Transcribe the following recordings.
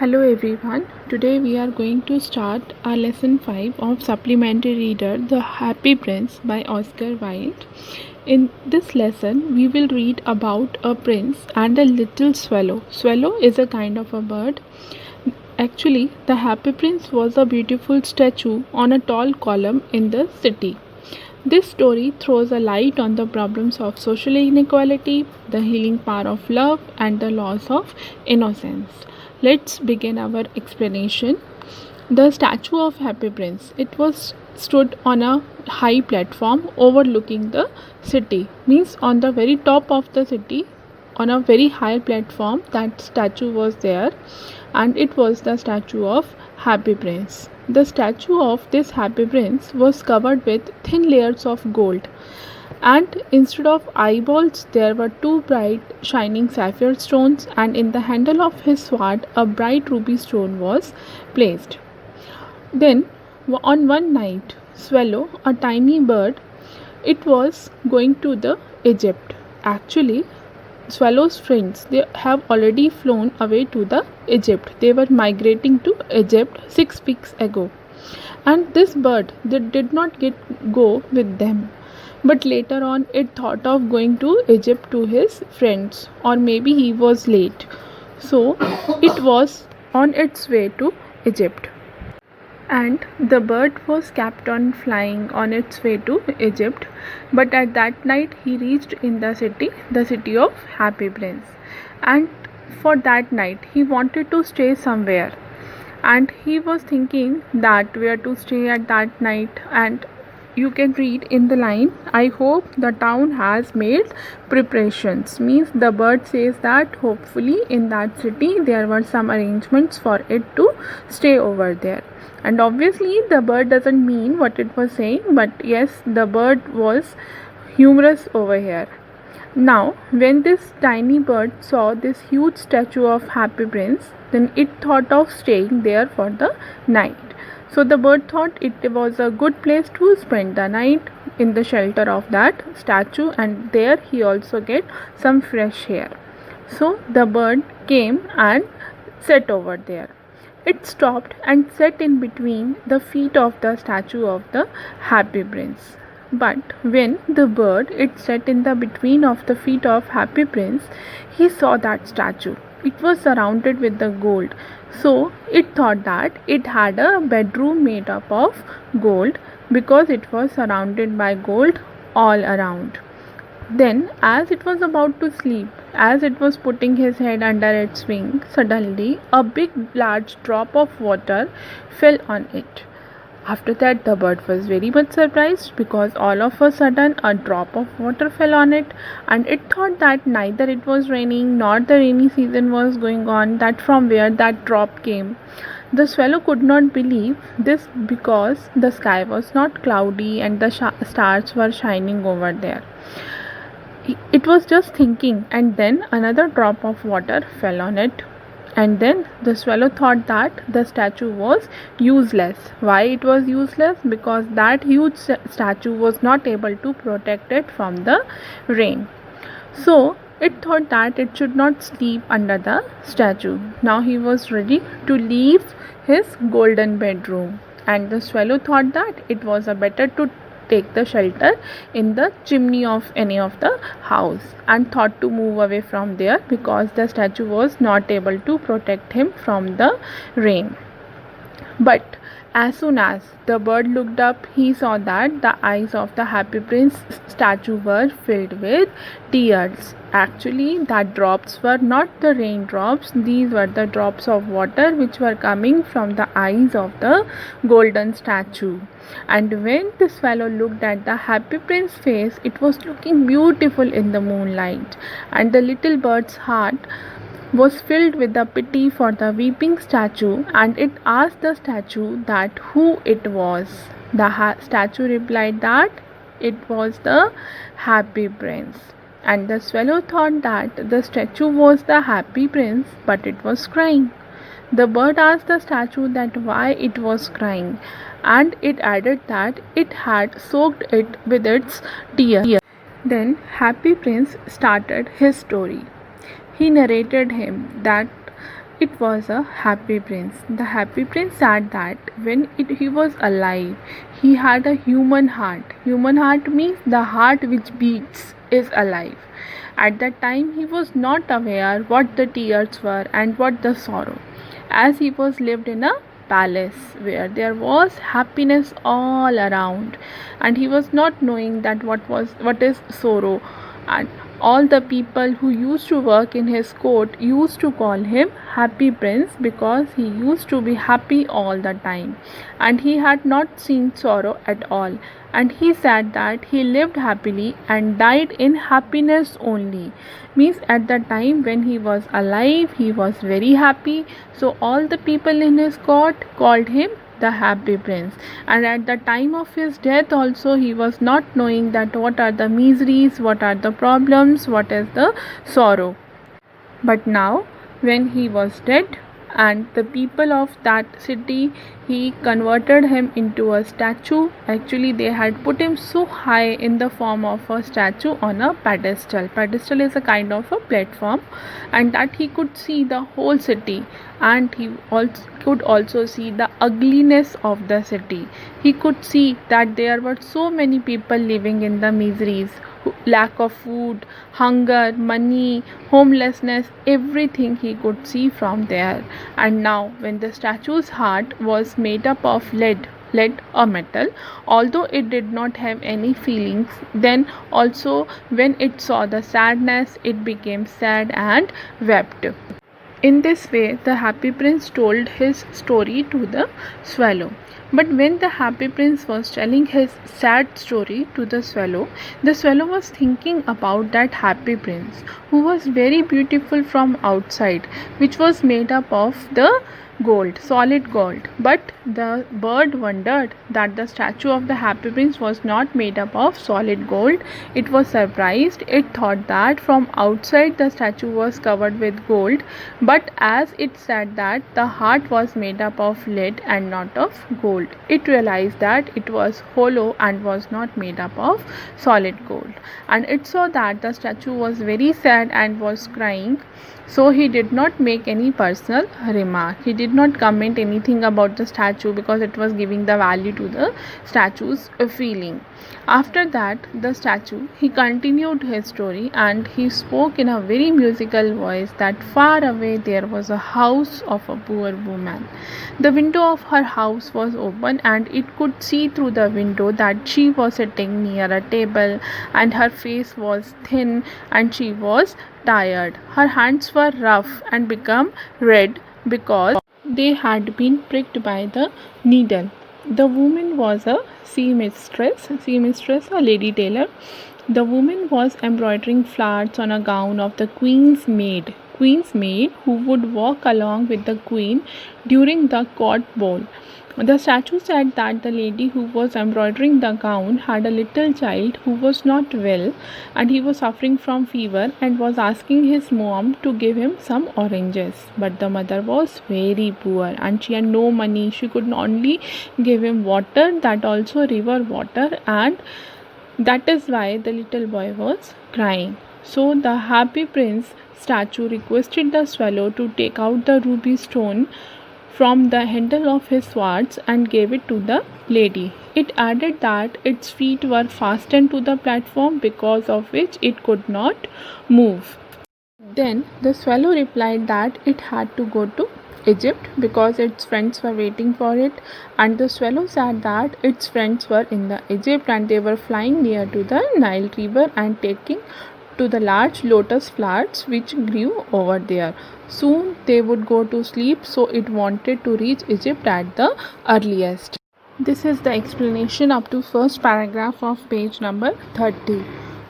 Hello everyone. Today we are going to start our lesson 5 of supplementary reader The Happy Prince by Oscar Wilde. In this lesson we will read about a prince and a little swallow. Swallow is a kind of a bird. Actually, the Happy Prince was a beautiful statue on a tall column in the city. This story throws a light on the problems of social inequality, the healing power of love, and the loss of innocence. Let's begin our explanation. The statue of Happy Prince. It was stood on a high platform overlooking the city. Means on the very top of the city, on a very high platform, that statue was there, and it was the statue of Happy Prince. The statue of this Happy Prince was covered with thin layers of gold, and instead of eyeballs there were two bright shining sapphire stones, and in the handle of his sword a bright ruby stone was placed. Then on one night, Swallow, a tiny bird, it was going to the Egypt. Actually, Swallow's friends, they have already flown away to the Egypt. They were migrating to Egypt 6 weeks ago, and this bird, they did not go with them, but later on it thought of going to Egypt to his friends, or maybe he was late, so it was on its way to Egypt. And the bird was kept on flying on its way to Egypt, but at that night he reached in the city of Happy Prince. And for that night he wanted to stay somewhere, and he was thinking that where to stay at that night. And you can read in the line, I hope the town has made preparations. Means the bird says that hopefully in that city there were some arrangements for it to stay over there. And obviously the bird doesn't mean what it was saying, but yes, the bird was humorous over here. Now when this tiny bird saw this huge statue of Happy Prince, then it thought of staying there for the night. So the bird thought it was a good place to spend the night, in the shelter of that statue, and there he also get some fresh air. So the bird came and sat over there. It stopped and sat in between the feet of the statue of the Happy Prince. But when the bird, it sat in the between of the feet of Happy Prince, he saw that statue. It was surrounded with the gold. So it thought that it had a bedroom made up of gold, because it was surrounded by gold all around. Then, as it was about to sleep, as it was putting his head under its wing, suddenly a big large drop of water fell on it. After that, the bird was very much surprised, because all of a sudden a drop of water fell on it, and it thought that neither it was raining nor the rainy season was going on, that from where that drop came. The swallow could not believe this, because the sky was not cloudy and the stars were shining over there. It was just thinking, and then another drop of water fell on it. And then the swallow thought that the statue was useless. Why it was useless? Because that huge statue was not able to protect it from the rain. So it thought that it should not sleep under the statue. Now he was ready to leave his golden bedroom, and the swallow thought that it was better to take the shelter in the chimney of any of the house, and thought to move away from there, because the statue was not able to protect him from the rain. But as soon as the bird looked up, he saw that the eyes of the Happy Prince statue were filled with tears. Actually, that drops were not the raindrops, these were the drops of water which were coming from the eyes of the golden statue. And when the swallow looked at the Happy Prince's face, it was looking beautiful in the moonlight, and the little bird's heart was filled with the pity for the weeping statue, and it asked the statue that who it was. The statue replied that it was the Happy Prince. And the swallow thought that the statue was the Happy Prince, but it was crying. The bird asked the statue that why it was crying, and it added that it had soaked it with its tears. Then Happy Prince started his story. He narrated him that It was a happy prince. The happy prince said that he was alive, he had a human heart. Human heart means the heart which beats is alive. At that time, he was not aware what the tears were and what the sorrow, as he was lived in a palace where there was happiness all around, and he was not knowing that what is sorrow. And all the people who used to work in his court used to call him happy prince because he used to be happy all the time, and he had not seen sorrow at all. And he said that he lived happily and died in happiness only. Means at the time when he was alive, he was very happy. So all the people in his court called him the happy prince. And at the time of his death also, he was not knowing that what are the miseries, what are the problems, what is the sorrow. But now when he was dead, and the people of that city, he converted him into a statue. Actually, they had put him so high in the form of a statue on a pedestal. Pedestal is a kind of a platform, and that he could see the whole city, and he could also see the ugliness of the city. He could see that there were so many people living in the miseries, lack of food, hunger, money, homelessness, everything he could see from there. And now, when the statue's heart was made up of lead or metal, although it did not have any feelings, then also when it saw the sadness, it became sad and wept. In this way, the happy prince told his story to the swallow. But when the happy prince was telling his sad story to the swallow was thinking about that happy prince who was very beautiful from outside, which was made up of the gold, solid gold. But the bird wondered that the statue of the happy prince was not made up of solid gold. It was surprised. It thought that from outside the statue was covered with gold, but as it said that the heart was made up of lead and not of gold, it realized that it was hollow and was not made up of solid gold. And it saw that the statue was very sad and was crying. So he did not make any personal remark. He did not comment anything about the statue because it was giving the value to the statue's feeling. After that, the statue, he continued his story, and he spoke in a very musical voice that far away there was a house of a poor woman. The window of her house was open, and it could see through the window that she was sitting near a table, and her face was thin and she was tired. Her hands were rough and become red because they had been pricked by the needle. The woman was a seamstress, a lady tailor. The woman was embroidering flowers on a gown of the queen's maid who would walk along with the queen during the court ball. The statue said that the lady who was embroidering the gown had a little child who was not well, and he was suffering from fever and was asking his mom to give him some oranges. But the mother was very poor and she had no money. She could only give him water, that also river water, and that is why the little boy was crying. So the happy prince statue requested the swallow to take out the ruby stone from the handle of his swords and gave it to the lady. It added that its feet were fastened to the platform, because of which it could not move. Then the swallow replied that it had to go to Egypt because its friends were waiting for it, and the swallow said that its friends were in the Egypt and they were flying near to the Nile river and taking to the large lotus flowers which grew over there. Soon they would go to sleep, so it wanted to reach Egypt at the earliest. This is the explanation up to first paragraph of page number 30.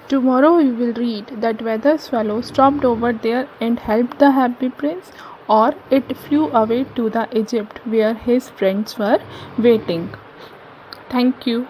Tomorrow we will read that whether swallow stopped over there and helped the happy prince, or it flew away to the Egypt where his friends were waiting. Thank you.